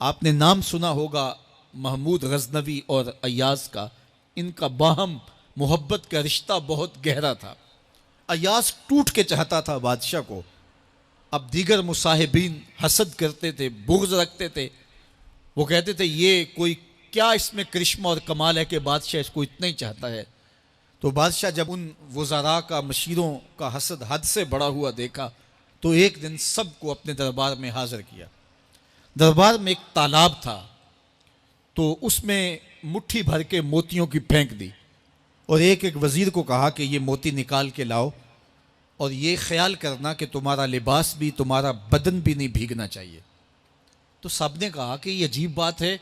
آپ نے نام سنا ہوگا محمود غزنوی اور ایاز کا، ان کا باہم محبت کا رشتہ بہت گہرا تھا۔ ایاز ٹوٹ کے چاہتا تھا بادشاہ کو، اب دیگر مصاحبین حسد کرتے تھے، بغض رکھتے تھے، وہ کہتے تھے یہ کوئی کیا اس میں کرشمہ اور کمال ہے کہ بادشاہ اس کو اتنا ہی چاہتا ہے۔ تو بادشاہ جب ان وزراء کا، مشیروں کا حسد حد سے بڑا ہوا دیکھا تو ایک دن سب کو اپنے دربار میں حاضر کیا۔ دربار میں ایک تالاب تھا، تو اس میں مٹھی بھر کے موتیوں کی پھینک دی، اور ایک ایک وزیر کو کہا کہ یہ موتی نکال کے لاؤ، اور یہ خیال کرنا کہ تمہارا لباس بھی، تمہارا بدن بھی نہیں بھیگنا چاہیے۔ تو سب نے کہا کہ یہ عجیب بات ہے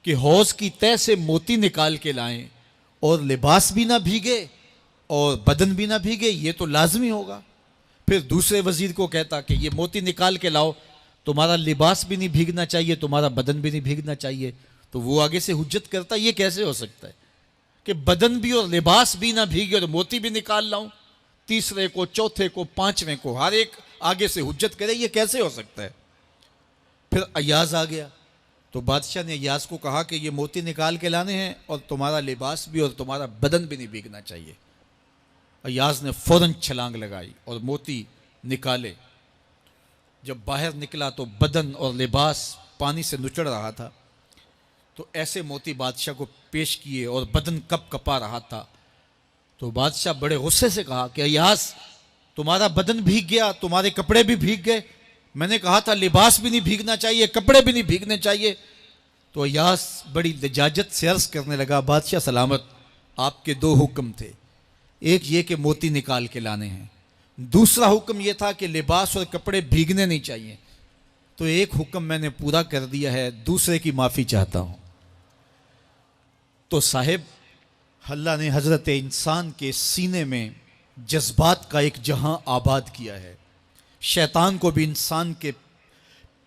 کہ حوض کی تہہ سے موتی نکال کے لائیں اور لباس بھی نہ بھیگے اور بدن بھی نہ بھیگے، یہ تو لازمی ہوگا۔ پھر دوسرے وزیر کو کہتا کہ یہ موتی نکال کے لاؤ، تمہارا لباس بھی نہیں بھیگنا چاہیے، تمہارا بدن بھی نہیں بھیگنا چاہیے۔ تو وہ آگے سے حجت کرتا یہ کیسے ہو سکتا ہے کہ بدن بھی اور لباس بھی نہ بھیگے اور موتی بھی نکال لاؤں؟ تیسرے کو، چوتھے کو، پانچویں کو، ہر ایک آگے سے حجت کرے، یہ کیسے ہو سکتا ہے؟ پھر ایاز آ گیا، تو بادشاہ نے ایاز کو کہا کہ یہ موتی نکال کے لانے ہیں اور تمہارا لباس بھی اور تمہارا بدن بھی نہیں بھیگنا چاہیے۔ ایاز نے فوراً چھلانگ لگائی اور موتی نکالے۔ جب باہر نکلا تو بدن اور لباس پانی سے نچڑ رہا تھا، تو ایسے موتی بادشاہ کو پیش کیے اور بدن کپ کپا رہا تھا۔ تو بادشاہ بڑے غصے سے کہا کہ ایاز، تمہارا بدن بھیگ گیا، تمہارے کپڑے بھی بھیگ گئے، میں نے کہا تھا لباس بھی نہیں بھیگنا چاہیے، کپڑے بھی نہیں بھیگنے چاہیے۔ تو ایاز بڑی لجاجت سے عرض کرنے لگا، بادشاہ سلامت، آپ کے دو حکم تھے، ایک یہ کہ موتی نکال کے لانے ہیں، دوسرا حکم یہ تھا کہ لباس اور کپڑے بھیگنے نہیں چاہیے، تو ایک حکم میں نے پورا کر دیا ہے، دوسرے کی معافی چاہتا ہوں۔ تو صاحب، اللہ نے حضرت انسان کے سینے میں جذبات کا ایک جہاں آباد کیا ہے، شیطان کو بھی انسان کے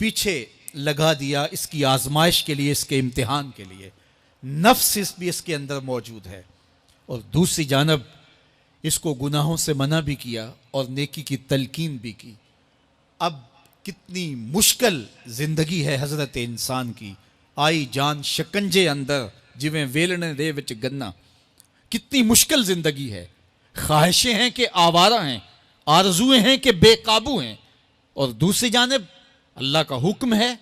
پیچھے لگا دیا، اس کی آزمائش کے لیے، اس کے امتحان کے لیے۔ نفس بھی اس کے اندر موجود ہے، اور دوسری جانب اس کو گناہوں سے منع بھی کیا اور نیکی کی تلقین بھی کی۔ اب کتنی مشکل زندگی ہے حضرت انسان کی، آئی جان شکنجے اندر جویں ویلنے دے وچ گنا، کتنی مشکل زندگی ہے۔ خواہشیں ہیں کہ آوارہ ہیں، آرزویں ہیں کہ بے قابو ہیں، اور دوسری جانب اللہ کا حکم ہے۔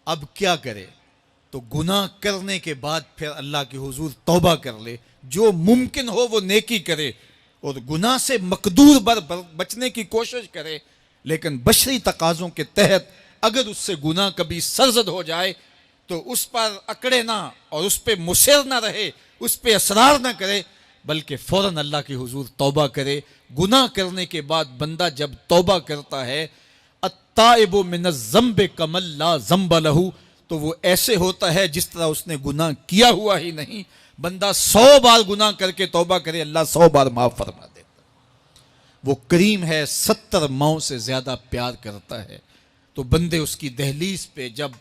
اب کیا کرے؟ تو گناہ کرنے کے بعد پھر اللہ کے حضور توبہ کر لے، جو ممکن ہو وہ نیکی کرے، اور گناہ سے مقدور بچنے کی کوشش کرے، لیکن بشری تقاضوں کے تحت اگر اس سے گناہ کبھی سرزد ہو جائے تو اس پر اکڑے نہ اور اس پہ مصر نہ رہے، اس پہ اصرار نہ کرے، بلکہ فوراً اللہ کے حضور توبہ کرے۔ گناہ کرنے کے بعد بندہ جب توبہ کرتا ہے، التائب من الذنب کمن لا ذنب لہ، تو وہ ایسے ہوتا ہے جس طرح اس نے گناہ کیا ہوا ہی نہیں۔ بندہ 100 بار گناہ کر کے توبہ کرے، اللہ 100 بار معاف فرما دیتا۔ وہ کریم ہے، 70 ماؤں سے زیادہ پیار کرتا ہے۔ تو بندے اس کی دہلیز پہ جب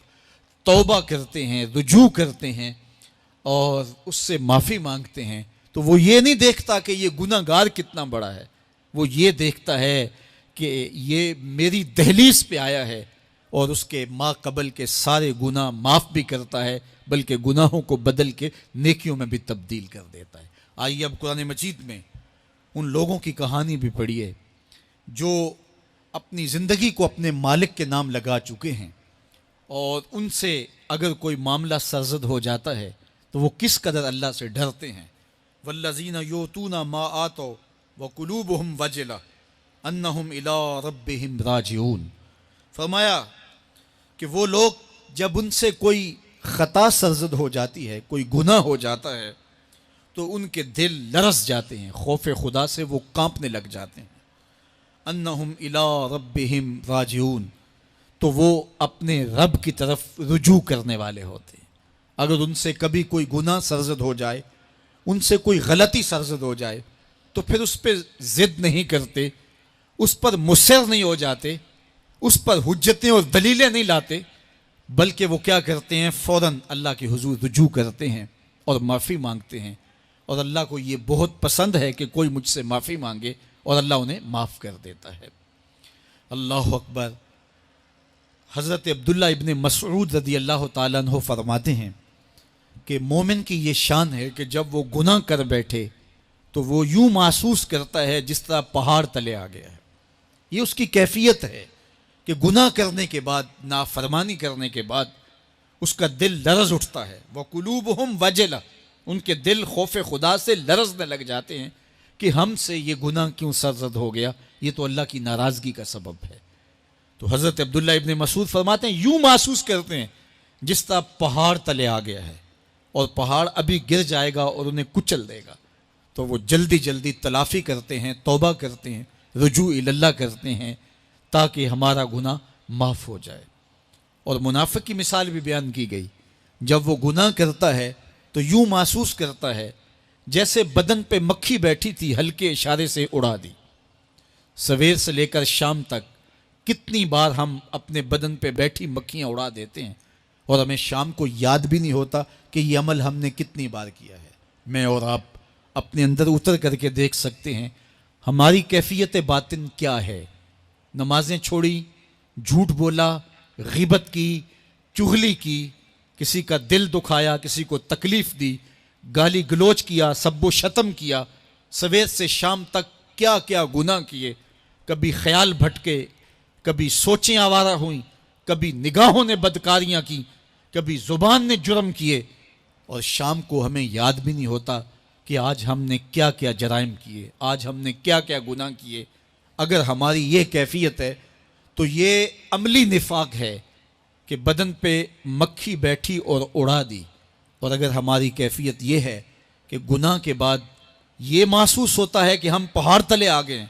توبہ کرتے ہیں، رجوع کرتے ہیں اور اس سے معافی مانگتے ہیں، تو وہ یہ نہیں دیکھتا کہ یہ گناہ گار کتنا بڑا ہے، وہ یہ دیکھتا ہے کہ یہ میری دہلیز پہ آیا ہے، اور اس کے ما قبل کے سارے گناہ معاف بھی کرتا ہے، بلکہ گناہوں کو بدل کے نیکیوں میں بھی تبدیل کر دیتا ہے۔ آئیے اب قرآن مجید میں ان لوگوں کی کہانی بھی پڑھیے جو اپنی زندگی کو اپنے مالک کے نام لگا چکے ہیں، اور ان سے اگر کوئی معاملہ سرزد ہو جاتا ہے تو وہ کس قدر اللہ سے ڈرتے ہیں۔ والذین یؤتون ما آتوا وقلوبہم وجلہ انہم الی ربہم راجعون، فرمایا کہ وہ لوگ جب ان سے کوئی خطا سرزد ہو جاتی ہے، کوئی گناہ ہو جاتا ہے، تو ان کے دل لرز جاتے ہیں، خوف خدا سے وہ کانپنے لگ جاتے ہیں۔ انہم الی ربہم راجعون، تو وہ اپنے رب کی طرف رجوع کرنے والے ہوتے ہیں۔ اگر ان سے کبھی کوئی گناہ سرزد ہو جائے، ان سے کوئی غلطی سرزد ہو جائے، تو پھر اس پہ ضد نہیں کرتے، اس پر مصر نہیں ہو جاتے، اس پر حجتیں اور دلیلیں نہیں لاتے، بلکہ وہ کیا کرتے ہیں؟ فوراً اللہ کے حضور رجوع کرتے ہیں اور معافی مانگتے ہیں، اور اللہ کو یہ بہت پسند ہے کہ کوئی مجھ سے معافی مانگے، اور اللہ انہیں معاف کر دیتا ہے۔ اللہ اکبر۔ حضرت عبداللہ ابن مسعود رضی اللہ تعالیٰ عنہ فرماتے ہیں کہ مومن کی یہ شان ہے کہ جب وہ گناہ کر بیٹھے تو وہ یوں محسوس کرتا ہے جس طرح پہاڑ تلے آ گیا ہے. یہ اس کی کیفیت ہے کہ گناہ کرنے کے بعد، نافرمانی کرنے کے بعد اس کا دل لرز اٹھتا ہے. وَقُلُوبُهُمْ وَجِلَةٌ، ان کے دل خوف خدا سے لرزنے لگ جاتے ہیں کہ ہم سے یہ گناہ کیوں سرزد ہو گیا، یہ تو اللہ کی ناراضگی کا سبب ہے. تو حضرت عبداللہ ابن مسعود فرماتے ہیں یوں محسوس کرتے ہیں جس طرح پہاڑ تلے آ گیا ہے اور پہاڑ ابھی گر جائے گا اور انہیں کچل دے گا. تو وہ جلدی جلدی تلافی کرتے ہیں، توبہ کرتے ہیں، رجوع اللہ کرتے ہیں تاکہ ہمارا گناہ معاف ہو جائے. اور منافق کی مثال بھی بیان کی گئی. جب وہ گناہ کرتا ہے تو یوں محسوس کرتا ہے جیسے بدن پہ مکھی بیٹھی تھی، ہلکے اشارے سے اڑا دی. سویر سے لے کر شام تک کتنی بار ہم اپنے بدن پہ بیٹھی مکھیاں اڑا دیتے ہیں اور ہمیں شام کو یاد بھی نہیں ہوتا کہ یہ عمل ہم نے کتنی بار کیا ہے. میں اور آپ اپنے اندر اتر کر کے دیکھ سکتے ہیں ہماری کیفیت باطن کیا ہے. نمازیں چھوڑی، جھوٹ بولا، غیبت کی، چغلی کی، کسی کا دل دکھایا، کسی کو تکلیف دی، گالی گلوچ کیا، سب و شتم کیا، سویر سے شام تک کیا کیا گناہ کیے. کبھی خیال بھٹکے، کبھی سوچیں آوارہ ہوئیں، کبھی نگاہوں نے بدکاریاں کی، کبھی زبان نے جرم کیے، اور شام کو ہمیں یاد بھی نہیں ہوتا کہ آج ہم نے کیا کیا جرائم کیے، آج ہم نے کیا کیا گناہ کیے. اگر ہماری یہ کیفیت ہے تو یہ عملی نفاق ہے کہ بدن پہ مکھی بیٹھی اور اڑا دی. اور اگر ہماری کیفیت یہ ہے کہ گناہ کے بعد یہ محسوس ہوتا ہے کہ ہم پہاڑ تلے آ گئے ہیں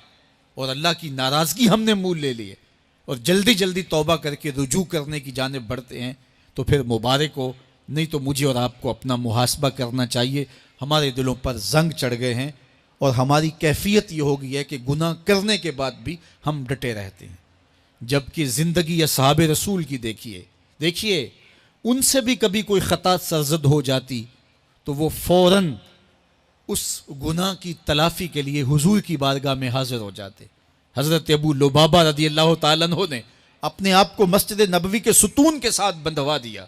اور اللہ کی ناراضگی ہم نے مول لے لی ہے اور جلدی جلدی توبہ کر کے رجوع کرنے کی جانب بڑھتے ہیں، تو پھر مبارک ہو. نہیں تو مجھے اور آپ کو اپنا محاسبہ کرنا چاہیے. ہمارے دلوں پر زنگ چڑھ گئے ہیں اور ہماری کیفیت یہ ہو گئی ہے کہ گناہ کرنے کے بعد بھی ہم ڈٹے رہتے ہیں. جبکہ زندگی اصحاب رسول کی دیکھیے ان سے بھی کبھی کوئی خطا سرزد ہو جاتی تو وہ فوراً اس گناہ کی تلافی کے لیے حضور کی بارگاہ میں حاضر ہو جاتے. حضرت ابو لبابہ رضی اللہ تعالیٰ عنہ نے اپنے آپ کو مسجد نبوی کے ستون کے ساتھ بندھوا دیا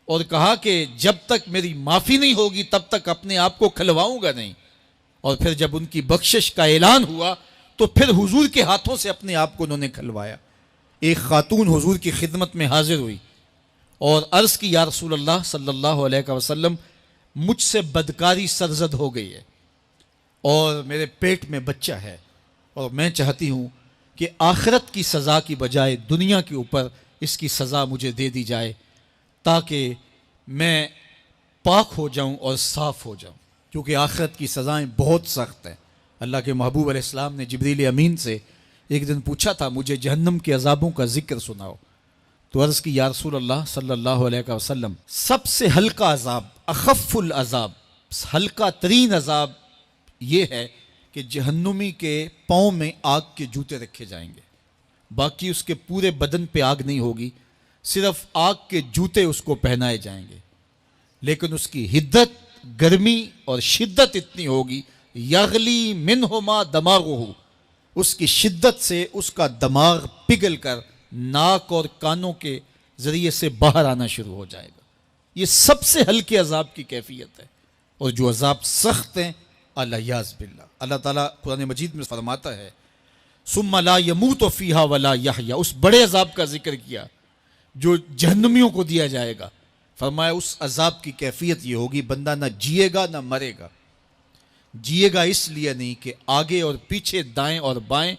اور کہا کہ جب تک میری معافی نہیں ہوگی تب تک اپنے آپ کو کھلواؤں گا نہیں. اور پھر جب ان کی بخشش کا اعلان ہوا تو پھر حضور کے ہاتھوں سے اپنے آپ کو انہوں نے کھلوایا. ایک خاتون حضور کی خدمت میں حاضر ہوئی اور عرض کی یا رسول اللہ صلی اللہ علیہ وسلم، مجھ سے بدکاری سرزد ہو گئی ہے اور میرے پیٹ میں بچہ ہے اور میں چاہتی ہوں کہ آخرت کی سزا کی بجائے دنیا کے اوپر اس کی سزا مجھے دے دی جائے تاکہ میں پاک ہو جاؤں اور صاف ہو جاؤں، کیونکہ آخرت کی سزائیں بہت سخت ہیں. اللہ کے محبوب علیہ السلام نے جبریل امین سے ایک دن پوچھا تھا مجھے جہنم کے عذابوں کا ذکر سناؤ. تو عرض کی یا رسول اللہ صلی اللہ علیہ وسلم، سب سے ہلکا عذاب، اخف العذاب، ہلکا ترین عذاب یہ ہے کہ جہنمی کے پاؤں میں آگ کے جوتے رکھے جائیں گے. باقی اس کے پورے بدن پہ آگ نہیں ہوگی، صرف آگ کے جوتے اس کو پہنائے جائیں گے. لیکن اس کی حدت، گرمی اور شدت اتنی ہوگی، یغلی منہما دماغہ، اس کی شدت سے اس کا دماغ پگھل کر ناک اور کانوں کے ذریعے سے باہر آنا شروع ہو جائے گا. یہ سب سے ہلکے عذاب کی کیفیت ہے. اور جو عذاب سخت ہیں الیاذ باللہ، اللہ تعالیٰ قرآن مجید میں فرماتا ہے ثم لا یموت فیہا ولا یحیا، اس بڑے عذاب کا ذکر کیا جو جہنمیوں کو دیا جائے گا. فرمایا اس عذاب کی کیفیت یہ ہوگی بندہ نہ جیے گا نہ مرے گا. جیے گا اس لیے نہیں کہ آگے اور پیچھے، دائیں اور بائیں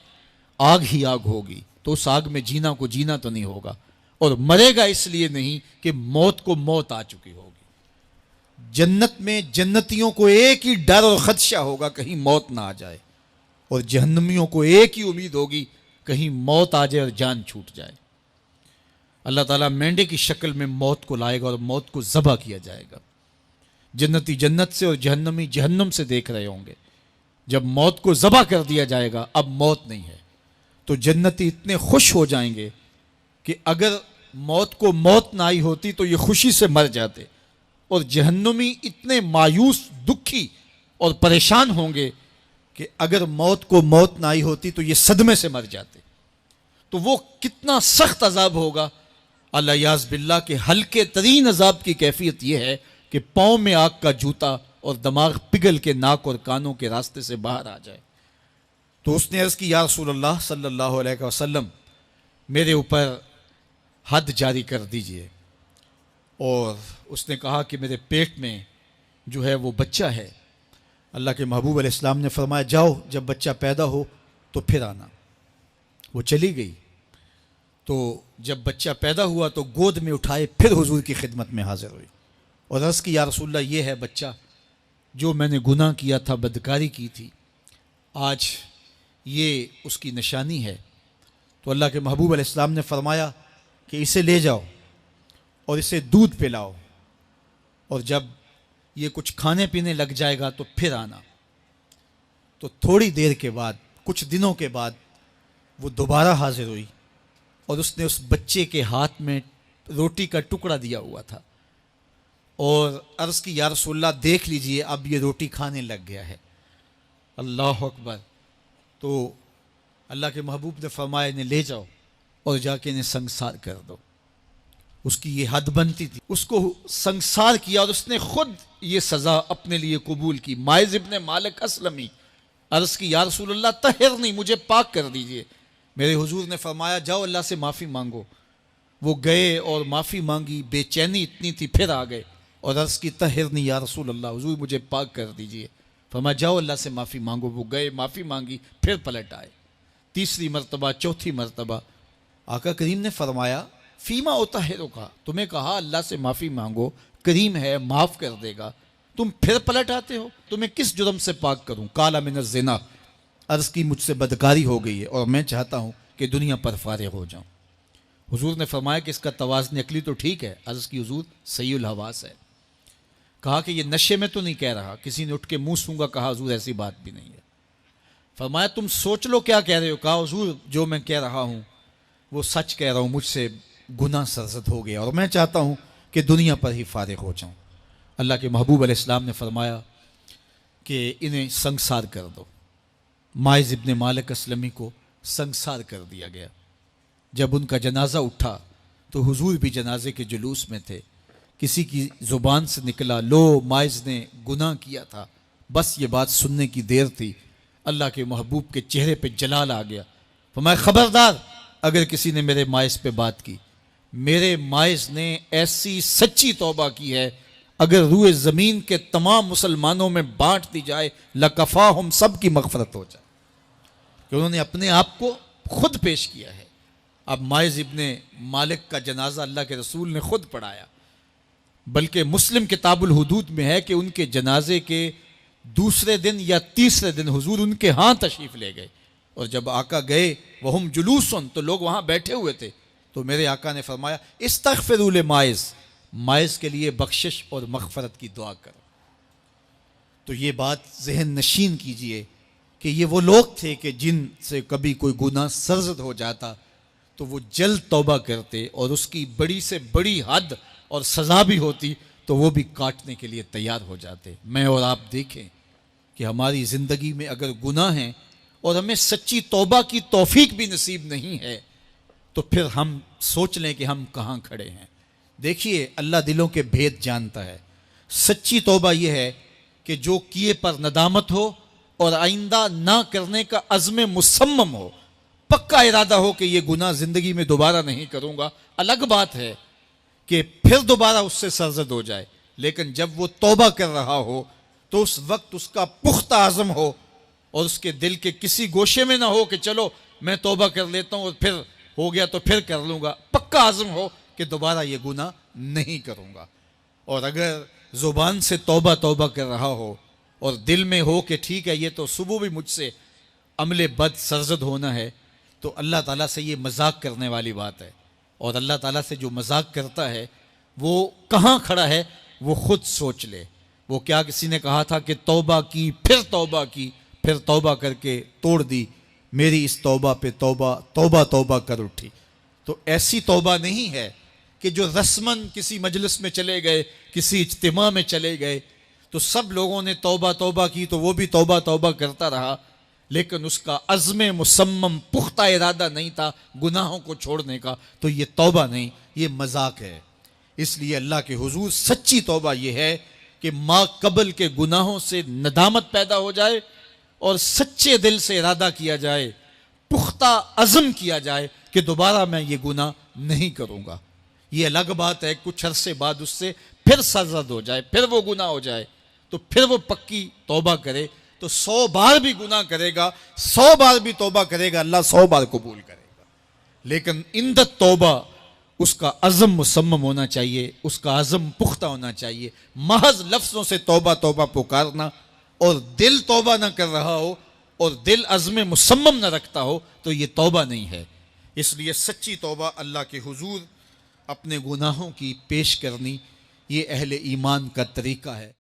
آگ ہی آگ ہوگی، تو اس آگ میں جینا کو جینا تو نہیں ہوگا. اور مرے گا اس لیے نہیں کہ موت کو موت آ چکی ہوگی. جنت میں جنتیوں کو ایک ہی ڈر اور خدشہ ہوگا کہیں موت نہ آ جائے، اور جہنمیوں کو ایک ہی امید ہوگی کہیں موت آ جائے اور جان چھوٹ جائے. اللہ تعالیٰ مینڈے کی شکل میں موت کو لائے گا اور موت کو ذبح کیا جائے گا. جنتی جنت سے اور جہنمی جہنم سے دیکھ رہے ہوں گے. جب موت کو ذبح کر دیا جائے گا اب موت نہیں ہے تو جنتی اتنے خوش ہو جائیں گے کہ اگر موت کو موت نہ آئی ہوتی تو یہ خوشی سے مر جاتے، اور جہنمی اتنے مایوس، دکھی اور پریشان ہوں گے کہ اگر موت کو موت نہ آئی ہوتی تو یہ صدمے سے مر جاتے. تو وہ کتنا سخت عذاب ہوگا الیاذ باللہ کے ہلکے ترین عذاب کی کیفیت یہ ہے کہ پاؤں میں آگ کا جوتا اور دماغ پگھل کے ناک اور کانوں کے راستے سے باہر آ جائے۔ تو اس نے عرض کی یا رسول اللہ صلی اللہ علیہ وسلم میرے اوپر حد جاری کر دیجئے۔ اور اس نے کہا کہ میرے پیٹ میں جو ہے وہ بچہ ہے۔ اللہ کے محبوب علیہ السلام نے فرمایا جاؤ جب بچہ پیدا ہو تو پھر آنا۔ وہ چلی گئی۔ تو جب بچہ پیدا ہوا تو گود میں اٹھائے پھر حضور کی خدمت میں حاضر ہوئی اور عرض کی یا رسول اللہ یہ ہے بچہ جو میں نے گناہ کیا تھا، بدکاری کی تھی، آج یہ اس کی نشانی ہے۔ تو اللہ کے محبوب علیہ السلام نے فرمایا کہ اسے لے جاؤ اور اسے دودھ پلاؤ، اور جب یہ کچھ کھانے پینے لگ جائے گا تو پھر آنا۔ تو تھوڑی دیر کے بعد، کچھ دنوں کے بعد وہ دوبارہ حاضر ہوئی اور اس نے اس بچے کے ہاتھ میں روٹی کا ٹکڑا دیا ہوا تھا اور عرض کی یا رسول اللہ دیکھ لیجئے اب یہ روٹی کھانے لگ گیا ہے۔ اللہ اکبر۔ تو اللہ کے محبوب نے فرمایا انہیں لے جاؤ اور جا کے انہیں سنگسار کر دو۔ اس کی یہ حد بنتی تھی، اس کو سنگسار کیا اور اس نے خود یہ سزا اپنے لیے قبول کی۔ مائز ابن مالک اسلمی عرض کی یا رسول اللہ طہرنی، مجھے پاک کر دیجئے۔ میرے حضور نے فرمایا جاؤ اللہ سے معافی مانگو۔ وہ گئے اور معافی مانگی، بے چینی اتنی تھی، پھر آ گئے اور عرض کی طہرنی یا رسول اللہ، حضور مجھے پاک کر دیجئے۔ فرمایا جاؤ اللہ سے معافی مانگو۔ وہ گئے، معافی مانگی، پھر پلٹ آئے، تیسری مرتبہ، چوتھی مرتبہ۔ آقا کریم نے فرمایا فیما اطہرک، تمہیں کہا اللہ سے معافی مانگو، کریم ہے معاف کر دے گا، تم پھر پلٹ آتے ہو، تمہیں کس جرم سے پاک کروں؟ قال من الزنا، عرض کی مجھ سے بدکاری ہو گئی ہے اور میں چاہتا ہوں کہ دنیا پر فارغ ہو جاؤں۔ حضور نے فرمایا کہ اس کا توازن عقلی تو ٹھیک ہے۔ عرض کی حضور صحیح الحواس ہے۔ کہا کہ یہ نشے میں تو نہیں کہہ رہا، کسی نے اٹھ کے منہ سونگا، کہا حضور ایسی بات بھی نہیں ہے۔ فرمایا تم سوچ لو کیا کہہ رہے ہو؟ کہا حضور جو میں کہہ رہا ہوں وہ سچ کہہ رہا ہوں، مجھ سے گناہ سرزد ہو گیا اور میں چاہتا ہوں کہ دنیا پر ہی فارغ ہو جاؤں۔ اللہ کے محبوب علیہ السلام نے فرمایا کہ انہیں سنگسار کر دو۔ مائز ابن مالک اسلمی کو سنگسار کر دیا گیا۔ جب ان کا جنازہ اٹھا تو حضور بھی جنازے کے جلوس میں تھے۔ کسی کی زبان سے نکلا لو مائز نے گناہ کیا تھا، بس یہ بات سننے کی دیر تھی، اللہ کے محبوب کے چہرے پہ جلال آ گیا۔ فرمایا خبردار اگر کسی نے میرے مائز پہ بات کی، میرے مائز نے ایسی سچی توبہ کی ہے اگر روئے زمین کے تمام مسلمانوں میں بانٹ دی جائے لکفاہم، سب کی مغفرت ہو جائے، کہ انہوں نے اپنے آپ کو خود پیش کیا ہے۔ اب مائز ابن مالک کا جنازہ اللہ کے رسول نے خود پڑھایا، بلکہ مسلم کتاب الحدود میں ہے کہ ان کے جنازے کے دوسرے دن یا تیسرے دن حضور ان کے ہاں تشریف لے گئے، اور جب آقا گئے وہم جلوسن، تو لوگ وہاں بیٹھے ہوئے تھے، تو میرے آقا نے فرمایا استغفروا لمائز، مائز کے لیے بخشش اور مغفرت کی دعا کرو۔ تو یہ بات ذہن نشین کیجئے کہ یہ وہ لوگ تھے کہ جن سے کبھی کوئی گناہ سرزد ہو جاتا تو وہ جلد توبہ کرتے، اور اس کی بڑی سے بڑی حد اور سزا بھی ہوتی تو وہ بھی کاٹنے کے لیے تیار ہو جاتے۔ میں اور آپ دیکھیں کہ ہماری زندگی میں اگر گناہ ہیں اور ہمیں سچی توبہ کی توفیق بھی نصیب نہیں ہے تو پھر ہم سوچ لیں کہ ہم کہاں کھڑے ہیں۔ دیکھیے اللہ دلوں کے بھید جانتا ہے۔ سچی توبہ یہ ہے کہ جو کیے پر ندامت ہو اور آئندہ نہ کرنے کا عزم مصمم ہو، پکا ارادہ ہو کہ یہ گناہ زندگی میں دوبارہ نہیں کروں گا۔ الگ بات ہے کہ پھر دوبارہ اس سے سرزد ہو جائے، لیکن جب وہ توبہ کر رہا ہو تو اس وقت اس کا پختہ عزم ہو اور اس کے دل کے کسی گوشے میں نہ ہو کہ چلو میں توبہ کر لیتا ہوں اور پھر ہو گیا تو پھر کر لوں گا۔ پکا عزم ہو کہ دوبارہ یہ گناہ نہیں کروں گا۔ اور اگر زبان سے توبہ توبہ کر رہا ہو اور دل میں ہو کہ ٹھیک ہے یہ تو صبح بھی مجھ سے عمل بد سرزد ہونا ہے، تو اللہ تعالیٰ سے یہ مذاق کرنے والی بات ہے، اور اللہ تعالیٰ سے جو مذاق کرتا ہے وہ کہاں کھڑا ہے وہ خود سوچ لے۔ وہ کیا کسی نے کہا تھا کہ توبہ کی پھر توبہ کی، پھر توبہ کر کے توڑ دی، میری اس توبہ پہ توبہ توبہ توبہ کر اٹھی۔ تو ایسی توبہ نہیں ہے کہ جو رسماً کسی مجلس میں چلے گئے، کسی اجتماع میں چلے گئے تو سب لوگوں نے توبہ توبہ کی تو وہ بھی توبہ توبہ کرتا رہا، لیکن اس کا عزم مصمم پختہ ارادہ نہیں تھا گناہوں کو چھوڑنے کا، تو یہ توبہ نہیں، یہ مذاق ہے۔ اس لیے اللہ کے حضور سچی توبہ یہ ہے کہ ما قبل کے گناہوں سے ندامت پیدا ہو جائے اور سچے دل سے ارادہ کیا جائے، پختہ عزم کیا جائے کہ دوبارہ میں یہ گناہ نہیں کروں گا۔ یہ الگ بات ہے کچھ عرصے بعد اس سے پھر سرزد ہو جائے، پھر وہ گناہ ہو جائے، تو پھر وہ پکی توبہ کرے، تو 100 بار بھی گناہ کرے گا، 100 بار بھی توبہ کرے گا، اللہ 100 بار قبول کرے گا۔ لیکن اندت توبہ اس کا عزم مصمم ہونا چاہیے، اس کا عزم پختہ ہونا چاہیے۔ محض لفظوں سے توبہ توبہ پکارنا اور دل توبہ نہ کر رہا ہو اور دل عزم مصمم نہ رکھتا ہو تو یہ توبہ نہیں ہے۔ اس لیے سچی توبہ اللہ کے حضور اپنے گناہوں کی پیش کرنی، یہ اہل ایمان کا طریقہ ہے۔